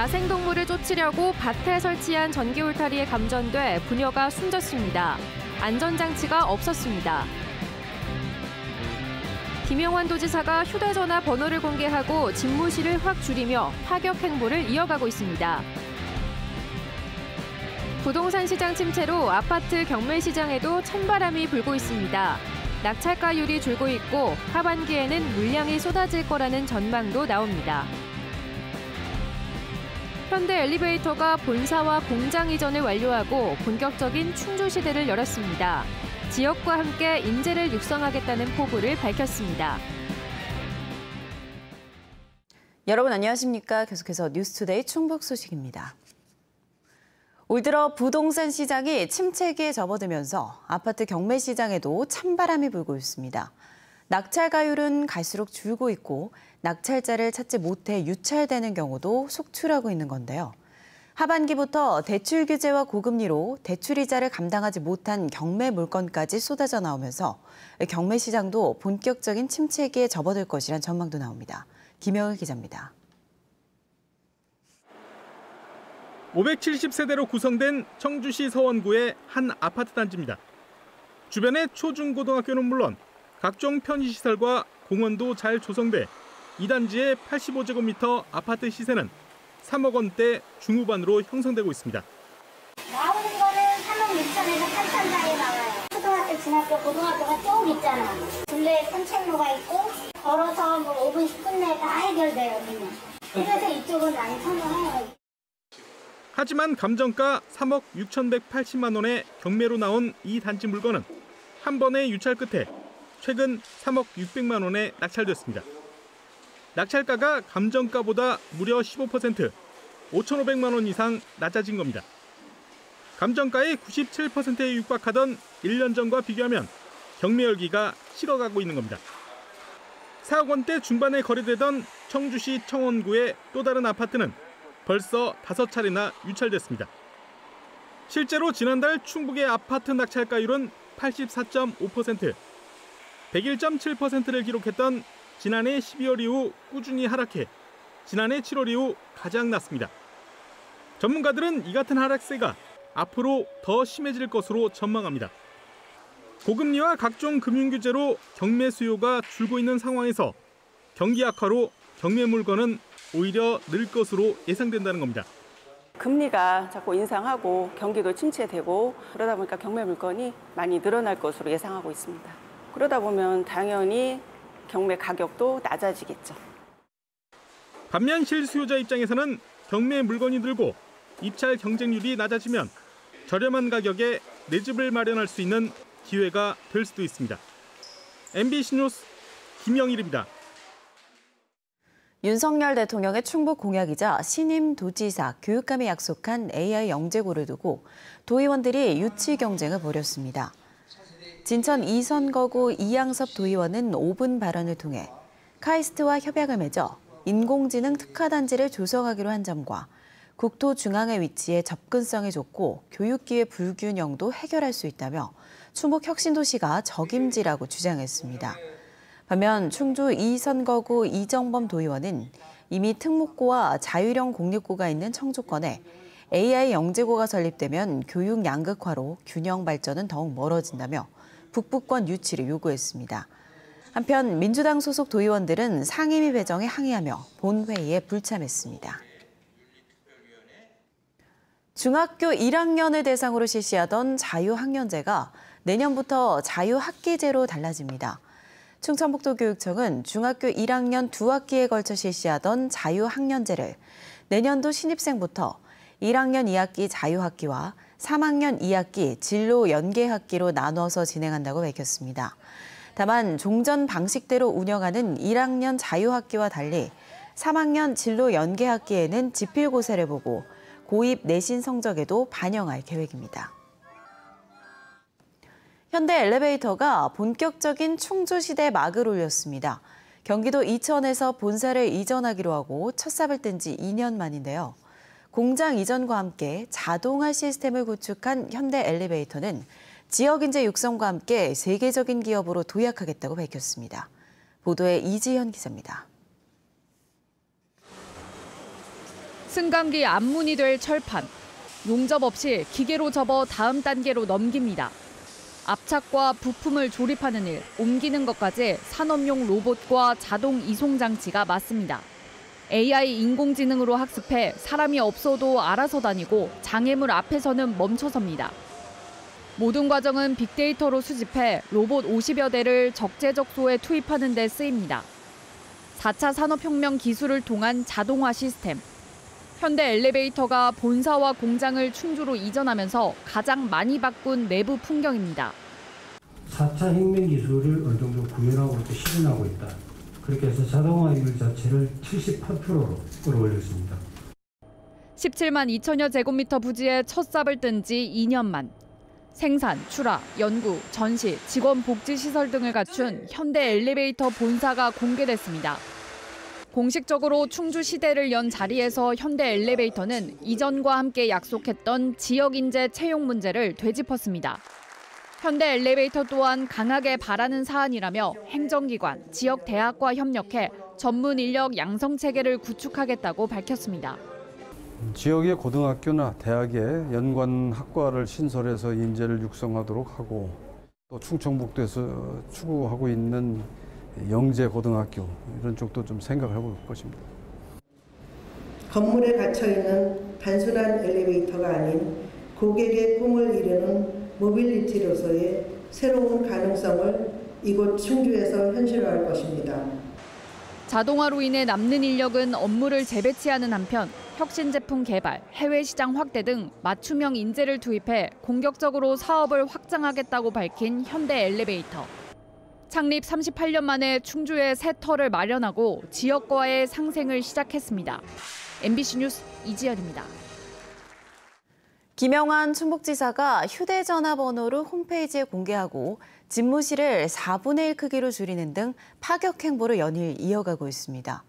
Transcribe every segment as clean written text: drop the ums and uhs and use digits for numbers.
야생동물을 쫓으려고 밭에 설치한 전기 울타리에 감전돼 부녀가 숨졌습니다. 안전장치가 없었습니다. 김영환 도지사가 휴대전화 번호를 공개하고 집무실을 확 줄이며 파격 행보를 이어가고 있습니다. 부동산 시장 침체로 아파트 경매시장에도 찬바람이 불고 있습니다. 낙찰가율이 줄고 있고 하반기에는 물량이 쏟아질 거라는 전망도 나옵니다. 현대 엘리베이터가 본사와 공장 이전을 완료하고 본격적인 충주 시대를 열었습니다. 지역과 함께 인재를 육성하겠다는 포부를 밝혔습니다. 여러분 안녕하십니까? 계속해서 뉴스투데이 충북 소식입니다. 올 들어 부동산 시장이 침체기에 접어들면서 아파트 경매 시장에도 찬바람이 불고 있습니다. 낙찰가율은 갈수록 줄고 있고 낙찰자를 찾지 못해 유찰되는 경우도 속출하고 있는 건데요. 하반기부터 대출 규제와 고금리로 대출이자를 감당하지 못한 경매 물건까지 쏟아져 나오면서 경매 시장도 본격적인 침체기에 접어들 것이란 전망도 나옵니다. 김영일 기자입니다. 570세대로 구성된 청주시 서원구의 한 아파트 단지입니다. 주변의 초중고등학교는 물론 각종 편의시설과 공원도 잘 조성돼 이 단지의 85제곱미터 아파트 시세는 3억 원대 중후반으로 형성되고 있습니다. 나오는 거는 3억 6천에서 8천 사이에 나와요. 초등학교, 중학교, 고등학교가 쭉 있잖아. 둘레에 산책로가 있고 걸어서 뭐 5분, 10분 내에 다 해결돼요. 그냥. 그래서 이쪽은 많이 선호해요. 하지만 감정가 3억 6,180만 원의 경매로 나온 이 단지 물건은 한 번의 유찰 끝에 최근 3억 600만 원에 낙찰됐습니다. 낙찰가가 감정가보다 무려 15%, 5,500만 원 이상 낮아진 겁니다. 감정가의 97%에 육박하던 1년 전과 비교하면 경매 열기가 식어가고 있는 겁니다. 4억 원대 중반에 거래되던 청주시 청원구의 또 다른 아파트는 벌써 5차례나 유찰됐습니다. 실제로 지난달 충북의 아파트 낙찰가율은 84.5%, 101.7%를 기록했던 지난해 12월 이후 꾸준히 하락해 지난해 7월 이후 가장 낮습니다. 전문가들은 이 같은 하락세가 앞으로 더 심해질 것으로 전망합니다. 고금리와 각종 금융규제로 경매 수요가 줄고 있는 상황에서 경기 악화로 경매 물건은 오히려 늘 것으로 예상된다는 겁니다. 금리가 자꾸 인상하고 경기도 침체되고 그러다 보니까 경매 물건이 많이 늘어날 것으로 예상하고 있습니다. 그러다 보면 당연히 경매 가격도 낮아지겠죠. 반면 실수요자 입장에서는 경매 물건이 늘고 입찰 경쟁률이 낮아지면 저렴한 가격에 내 집을 마련할 수 있는 기회가 될 수도 있습니다. MBC 뉴스 김영일입니다. 윤석열 대통령의 충북 공약이자 신임 도지사, 교육감이 약속한 AI 영재고를 두고 도의원들이 유치 경쟁을 벌였습니다. 진천 2선거구 이양섭 도의원은 5분 발언을 통해 카이스트와 협약을 맺어 인공지능 특화단지를 조성하기로 한 점과 국토 중앙에 위치해 접근성이 좋고 교육기회 불균형도 해결할 수 있다며 충북 혁신도시가 적임지라고 주장했습니다. 반면 충주 2선거구 이정범 도의원은 이미 특목고와 자율형 공립고가 있는 청주권에 AI 영재고가 설립되면 교육 양극화로 균형 발전은 더욱 멀어진다며 북부권 유치를 요구했습니다. 한편 민주당 소속 도의원들은 상임위 배정에 항의하며 본회의에 불참했습니다. 중학교 1학년을 대상으로 실시하던 자유학년제가 내년부터 자유학기제로 달라집니다. 충청북도교육청은 중학교 1학년 2학기에 걸쳐 실시하던 자유학년제를 내년도 신입생부터 1학년 2학기 자유학기와 3학년 2학기 진로 연계학기로 나눠서 진행한다고 밝혔습니다. 다만 종전 방식대로 운영하는 1학년 자유학기와 달리 3학년 진로 연계학기에는 지필고사를 보고 고입 내신 성적에도 반영할 계획입니다. 현대 엘리베이터가 본격적인 충주시대 막을 올렸습니다. 경기도 이천에서 본사를 이전하기로 하고 첫 삽을 뗀 지 2년 만인데요. 공장 이전과 함께 자동화 시스템을 구축한 현대 엘리베이터는 지역 인재 육성과 함께 세계적인 기업으로 도약하겠다고 밝혔습니다. 보도에 이지현 기자입니다. 승강기 앞문이 될 철판. 용접 없이 기계로 접어 다음 단계로 넘깁니다. 압착과 부품을 조립하는 일, 옮기는 것까지 산업용 로봇과 자동 이송 장치가 맞습니다. AI 인공지능으로 학습해 사람이 없어도 알아서 다니고 장애물 앞에서는 멈춰섭니다. 모든 과정은 빅데이터로 수집해 로봇 50여 대를 적재적소에 투입하는 데 쓰입니다. 4차 산업혁명 기술을 통한 자동화 시스템. 현대 엘리베이터가 본사와 공장을 충주로 이전하면서 가장 많이 바꾼 내부 풍경입니다. 4차 혁명 기술을 어느 정도 구현하고 또 실현하고 있다. 그렇게 해서 자동화율 자체를 78%로 끌어올렸습니다. 17만 2천여 제곱미터 부지에 첫 삽을 뜬 지 2년 만. 생산, 출하, 연구, 전시, 직원 복지 시설 등을 갖춘 현대 엘리베이터 본사가 공개됐습니다. 공식적으로 충주 시대를 연 자리에서 현대 엘리베이터는 이전과 함께 약속했던 지역 인재 채용 문제를 되짚었습니다. 현대 엘리베이터 또한 강하게 바라는 사안이라며 행정기관, 지역 대학과 협력해 전문 인력 양성 체계를 구축하겠다고 밝혔습니다. 지역의 고등학교나 대학에 연관 학과를 신설해서 인재를 육성하도록 하고 또 충청북도에서 추구하고 있는 영재 고등학교 이런 쪽도 좀 생각을 해볼 것입니다. 건물에 갇혀있는 단순한 엘리베이터가 아닌 고객의 꿈을 이루는 모빌리티로서의 새로운 가능성을 이곳 충주에서 현실화할 것입니다. 자동화로 인해 남는 인력은 업무를 재배치하는 한편 혁신 제품 개발, 해외 시장 확대 등 맞춤형 인재를 투입해 공격적으로 사업을 확장하겠다고 밝힌 현대 엘리베이터. 창립 38년 만에 충주에 새 터를 마련하고 지역과의 상생을 시작했습니다. MBC 뉴스 이지연입니다. 김영환 충북지사가 휴대전화 번호를 홈페이지에 공개하고 집무실을 4분의 1 크기로 줄이는 등 파격 행보를 연일 이어가고 있습니다.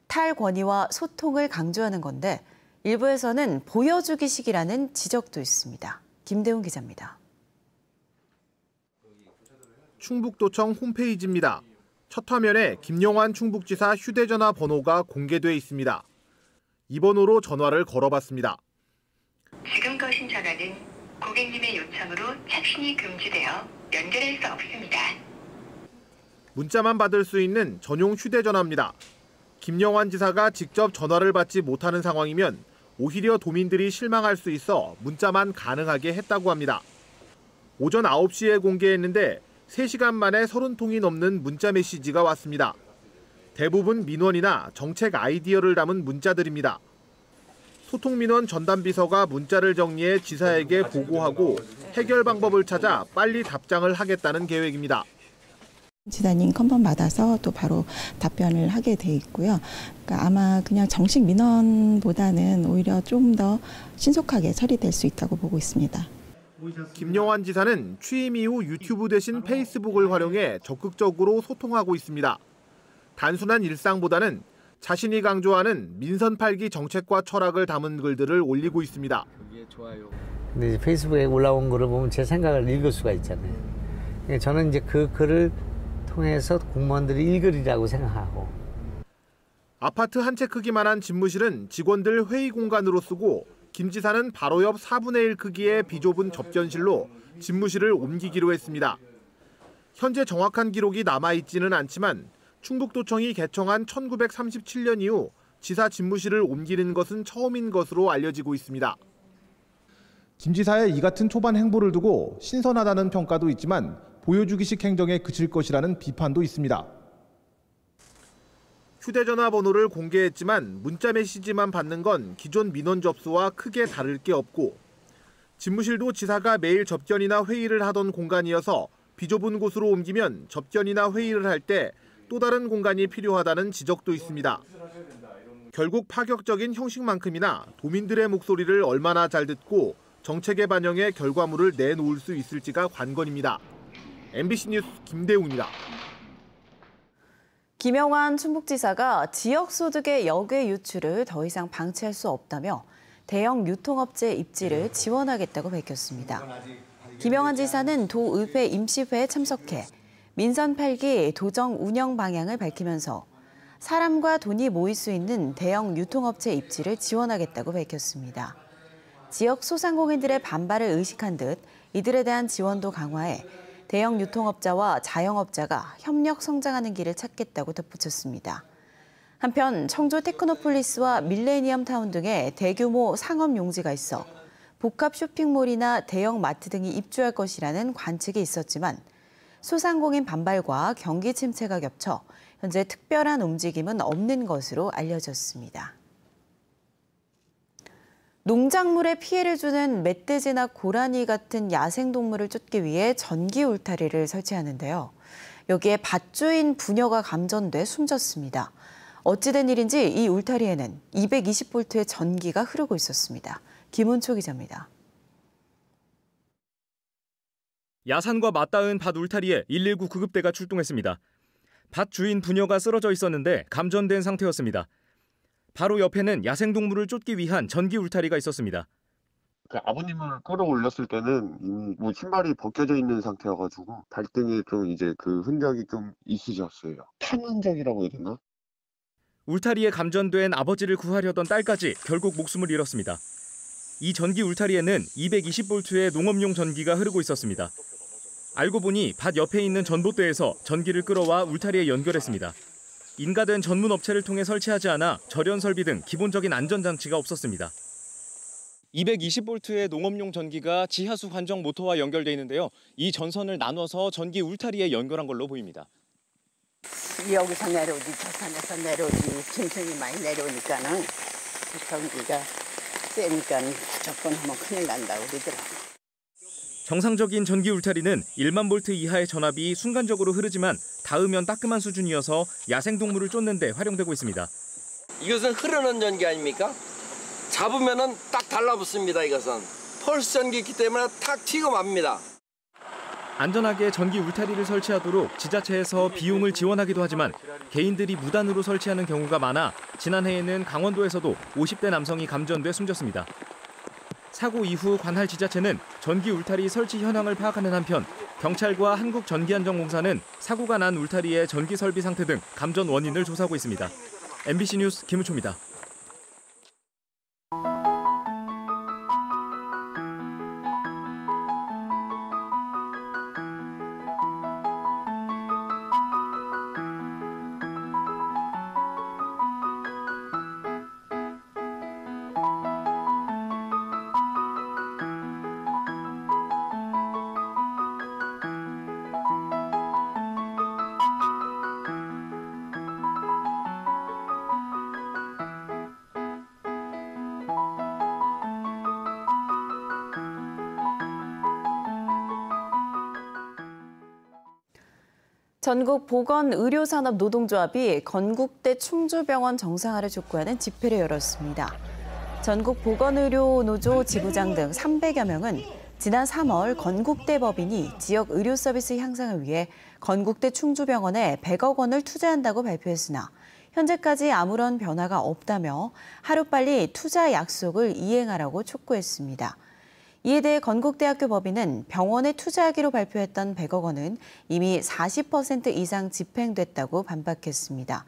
탈권위와 소통을 강조하는 건데 일부에서는 보여주기식이라는 지적도 있습니다. 김대훈 기자입니다. 충북도청 홈페이지입니다. 첫 화면에 김영환 충북지사 휴대전화 번호가 공개돼 있습니다. 이 번호로 전화를 걸어봤습니다. 지금 거신 전화는 고객님의 요청으로 착신이 금지되어 연결할 수 없습니다. 문자만 받을 수 있는 전용 휴대전화입니다. 김영환 지사가 직접 전화를 받지 못하는 상황이면 오히려 도민들이 실망할 수 있어 문자만 가능하게 했다고 합니다. 오전 9시에 공개했는데 3시간 만에 30통이 넘는 문자 메시지가 왔습니다. 대부분 민원이나 정책 아이디어를 담은 문자들입니다. 소통민원 전담비서가 문자를 정리해 지사에게 보고하고 해결 방법을 찾아 빨리 답장을 하겠다는 계획입니다. 지사님 컨펌 받아서 또 바로 답변을 하게 돼 있고요. 그러니까 아마 그냥 정식 민원보다는 오히려 좀 더 신속하게 처리될 수 있다고 보고 있습니다. 김영환 지사는 취임 이후 유튜브 대신 페이스북을 활용해 적극적으로 소통하고 있습니다. 단순한 일상보다는 자신이 강조하는 민선 8기 정책과 철학을 담은 글들을 올리고 있습니다. 근데 페이스북에 올라온 글을 보면 제 생각을 읽을 수가 있잖아요. 저는 이제 그 글을 통해서 공무원들이 읽으리라고 생각하고. 아파트 한 채 크기만한 집무실은 직원들 회의 공간으로 쓰고 김 지사는 바로 옆 4분의 1 크기의 비좁은 접견실로 집무실을 옮기기로 했습니다. 현재 정확한 기록이 남아있지는 않지만 충북도청이 개청한 1937년 이후 지사 집무실을 옮기는 것은 처음인 것으로 알려지고 있습니다. 김 지사의 이 같은 초반 행보를 두고 신선하다는 평가도 있지만 보여주기식 행정에 그칠 것이라는 비판도 있습니다. 휴대전화 번호를 공개했지만 문자 메시지만 받는 건 기존 민원 접수와 크게 다를 게 없고 집무실도 지사가 매일 접견이나 회의를 하던 공간이어서 비좁은 곳으로 옮기면 접견이나 회의를 할 때 또 다른 공간이 필요하다는 지적도 있습니다. 결국 파격적인 형식만큼이나 도민들의 목소리를 얼마나 잘 듣고 정책에 반영해 결과물을 내놓을 수 있을지가 관건입니다. MBC 뉴스 김대웅입니다. 김영환 충북지사가 지역소득의 역외 유출을 더 이상 방치할 수 없다며 대형 유통업체 입지를 지원하겠다고 밝혔습니다. 김영환 지사는 도의회 임시회에 참석해 민선 8기 도정 운영 방향을 밝히면서 사람과 돈이 모일 수 있는 대형 유통업체 입지를 지원하겠다고 밝혔습니다. 지역 소상공인들의 반발을 의식한 듯 이들에 대한 지원도 강화해 대형 유통업자와 자영업자가 협력 성장하는 길을 찾겠다고 덧붙였습니다. 한편 청주 테크노폴리스와 밀레니엄 타운 등의 대규모 상업 용지가 있어 복합 쇼핑몰이나 대형 마트 등이 입주할 것이라는 관측이 있었지만 소상공인 반발과 경기 침체가 겹쳐 현재 특별한 움직임은 없는 것으로 알려졌습니다. 농작물에 피해를 주는 멧돼지나 고라니 같은 야생동물을 쫓기 위해 전기 울타리를 설치하는데요. 여기에 밭주인 부녀가 감전돼 숨졌습니다. 어찌된 일인지 이 울타리에는 220볼트의 전기가 흐르고 있었습니다. 김은초 기자입니다. 야산과 맞닿은 밭 울타리에 119 구급대가 출동했습니다. 밭 주인 부녀가 쓰러져 있었는데 감전된 상태였습니다. 바로 옆에는 야생동물을 쫓기 위한 전기 울타리가 있었습니다. 아버님을 끌어올렸을 때는 이미 신발이 벗겨져 있는 상태여가지고 발등에 좀 이제 그 흔적이 좀 있으셨어요. 탄 흔적이라고 해야 되나? 울타리에 감전된 아버지를 구하려던 딸까지 결국 목숨을 잃었습니다. 이 전기 울타리에는 220볼트의 농업용 전기가 흐르고 있었습니다. 알고 보니 밭 옆에 있는 전봇대에서 전기를 끌어와 울타리에 연결했습니다. 인가된 전문 업체를 통해 설치하지 않아 절연 설비 등 기본적인 안전장치가 없었습니다. 220볼트의 농업용 전기가 지하수 관정 모터와 연결돼 있는데요. 이 전선을 나눠서 전기 울타리에 연결한 걸로 보입니다. 여기서 내려오지 저 산에서 내려오지 짐승이 많이 내려오니까는 전기가 세니까 무조건 하면 큰일 난다고 그러더라고요. 정상적인 전기 울타리는 1만 볼트 이하의 전압이 순간적으로 흐르지만 닿으면 따끔한 수준이어서 야생동물을 쫓는 데 활용되고 있습니다. 이것은 흐르는 전기 아닙니까? 잡으면은 딱 달라붙습니다. 이것은 펄스 전기이기 때문에 탁 튀고 맙니다. 안전하게 전기 울타리를 설치하도록 지자체에서 비용을 지원하기도 하지만 개인들이 무단으로 설치하는 경우가 많아 지난해에는 강원도에서도 50대 남성이 감전돼 숨졌습니다. 사고 이후 관할 지자체는 전기 울타리 설치 현황을 파악하는 한편 경찰과 한국전기안전공사는 사고가 난 울타리의 전기 설비 상태 등 감전 원인을 조사하고 있습니다. MBC 뉴스 김우초입니다. 전국보건의료산업노동조합이 건국대 충주병원 정상화를 촉구하는 집회를 열었습니다. 전국보건의료노조 지부장 등 300여 명은 지난 3월 건국대 법인이 지역 의료 서비스 향상을 위해 건국대 충주병원에 100억 원을 투자한다고 발표했으나 현재까지 아무런 변화가 없다며 하루빨리 투자 약속을 이행하라고 촉구했습니다. 이에 대해 건국대학교 법인은 병원에 투자하기로 발표했던 100억 원은 이미 40% 이상 집행됐다고 반박했습니다.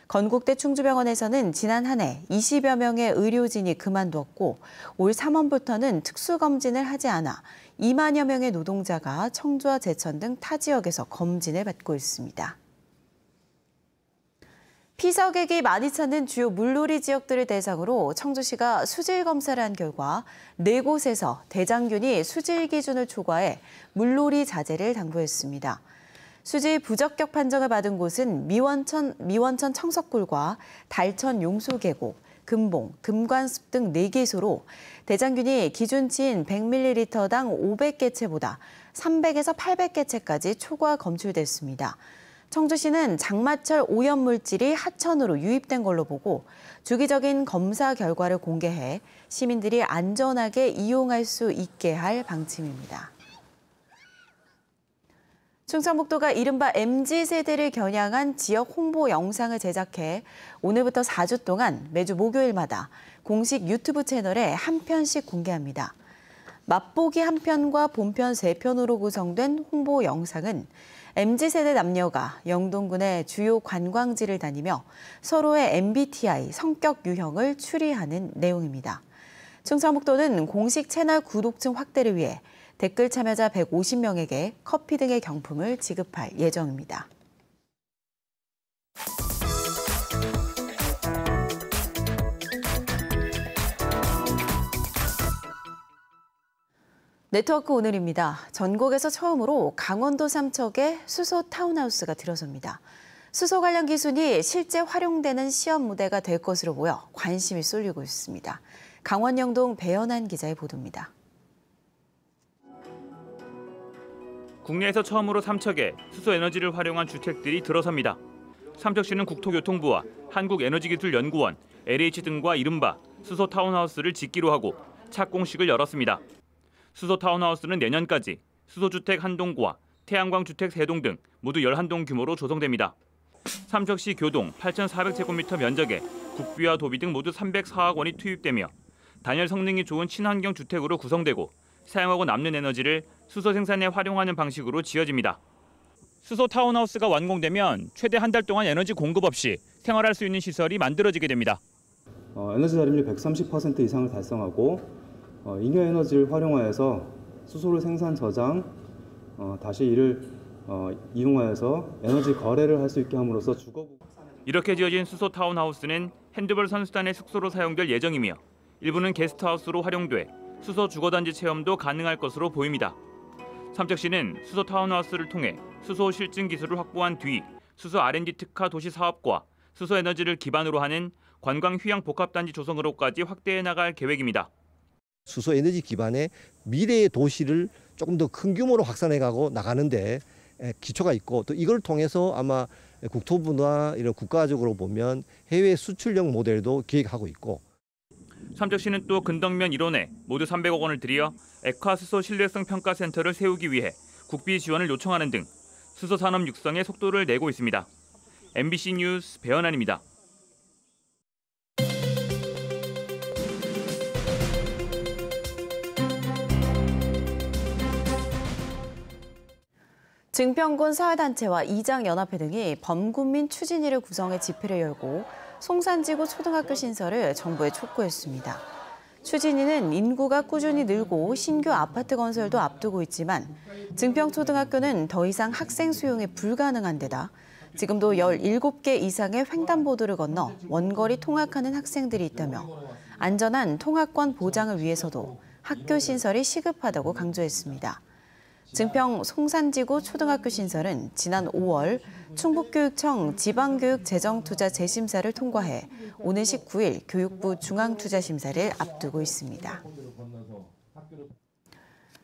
건국대 충주병원에서는 지난 한 해 20여 명의 의료진이 그만두었고 올 3월부터는 특수검진을 하지 않아 2만여 명의 노동자가 청주와 제천 등 타 지역에서 검진을 받고 있습니다. 피서객이 많이 찾는 주요 물놀이 지역들을 대상으로 청주시가 수질 검사를 한 결과 4곳에서 대장균이 수질 기준을 초과해 물놀이 자제를 당부했습니다. 수질 부적격 판정을 받은 곳은 미원천 청석굴과 달천 용소계곡, 금봉, 금관숲 등 4개소로 대장균이 기준치인 100ml당 500개체보다 300에서 800개체까지 초과 검출됐습니다. 청주시는 장마철 오염물질이 하천으로 유입된 걸로 보고 주기적인 검사 결과를 공개해 시민들이 안전하게 이용할 수 있게 할 방침입니다. 충청북도가 이른바 MZ세대를 겨냥한 지역 홍보 영상을 제작해 오늘부터 4주 동안 매주 목요일마다 공식 유튜브 채널에 한 편씩 공개합니다. 맛보기 한 편과 본편 3편으로 구성된 홍보 영상은 MZ세대 남녀가 영동군의 주요 관광지를 다니며 서로의 MBTI 성격 유형을 추리하는 내용입니다. 충청북도는 공식 채널 구독층 확대를 위해 댓글 참여자 150명에게 커피 등의 경품을 지급할 예정입니다. 네트워크 오늘입니다. 전국에서 처음으로 강원도 삼척에 수소 타운하우스가 들어섭니다. 수소 관련 기술이 실제 활용되는 시험 무대가 될 것으로 보여 관심이 쏠리고 있습니다. 강원 영동 배연한 기자의 보도입니다. 국내에서 처음으로 삼척에 수소 에너지를 활용한 주택들이 들어섭니다. 삼척시는 국토교통부와 한국에너지기술연구원, LH 등과 이른바 수소 타운하우스를 짓기로 하고 착공식을 열었습니다. 수소 타운하우스는 내년까지 수소주택 1동과 태양광 주택 3동 등 모두 11동 규모로 조성됩니다. 삼척시 교동 8,400제곱미터 면적에 국비와 도비 등 모두 304억 원이 투입되며 단열 성능이 좋은 친환경 주택으로 구성되고 사용하고 남는 에너지를 수소 생산에 활용하는 방식으로 지어집니다. 수소 타운하우스가 완공되면 최대 한 달 동안 에너지 공급 없이 생활할 수 있는 시설이 만들어지게 됩니다. 에너지 자립률 130% 이상을 달성하고 잉여 에너지를 활용하여서 수소를 생산 저장, 다시 이를 이용하여서 에너지 거래를 할 수 있게 함으로써 주거국. 이렇게 지어진 수소 타운하우스는 핸드볼 선수단의 숙소로 사용될 예정이며 일부는 게스트하우스로 활용돼 수소 주거단지 체험도 가능할 것으로 보입니다. 삼척시는 수소 타운하우스를 통해 수소 실증 기술을 확보한 뒤 수소 R&D 특화 도시 사업과 수소 에너지를 기반으로 하는 관광 휴양 복합단지 조성으로까지 확대해 나갈 계획입니다. 수소 에너지 기반의 미래의 도시를 조금 더 큰 규모로 확산해가고 나가는데 기초가 있고 또 이걸 통해서 아마 국토부나 이런 국가적으로 보면 해외 수출형 모델도 기획하고 있고. 삼척시는 또 근덕면 1원에 모두 300억 원을 들여 액화수소 신뢰성 평가센터를 세우기 위해 국비 지원을 요청하는 등 수소 산업 육성에 속도를 내고 있습니다. MBC 뉴스 배연한입니다. 증평군 사회단체와 이장연합회 등이 범군민 추진위를 구성해 집회를 열고 송산지구 초등학교 신설을 정부에 촉구했습니다. 추진위는 인구가 꾸준히 늘고 신규 아파트 건설도 앞두고 있지만 증평초등학교는 더 이상 학생 수용이 불가능한 데다 지금도 17개 이상의 횡단보도를 건너 원거리 통학하는 학생들이 있다며 안전한 통학권 보장을 위해서도 학교 신설이 시급하다고 강조했습니다. 증평 송산지구 초등학교 신설은 지난 5월 충북교육청 지방교육재정투자 재심사를 통과해 오는 19일 교육부 중앙투자심사를 앞두고 있습니다.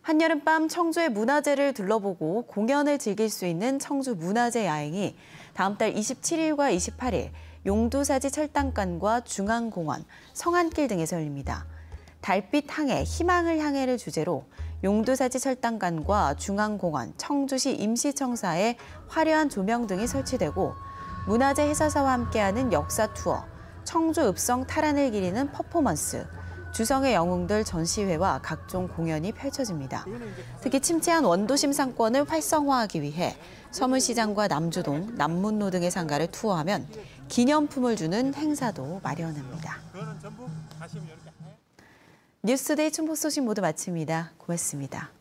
한여름밤 청주의 문화재를 둘러보고 공연을 즐길 수 있는 청주 문화재 야행이 다음 달 27일과 28일 용두사지 철당간과 중앙공원, 성안길 등에서 열립니다. 달빛 항해, 희망을 향해를 주제로 용두사지 철당간과 중앙공원, 청주시 임시청사에 화려한 조명 등이 설치되고 문화재 해설사와 함께하는 역사 투어, 청주 읍성 탈환을 기리는 퍼포먼스, 주성의 영웅들 전시회와 각종 공연이 펼쳐집니다. 특히 침체한 원도심 상권을 활성화하기 위해 서문시장과 남주동, 남문로 등의 상가를 투어하면 기념품을 주는 행사도 마련합니다. 뉴스데이 충북 소식 모두 마칩니다. 고맙습니다.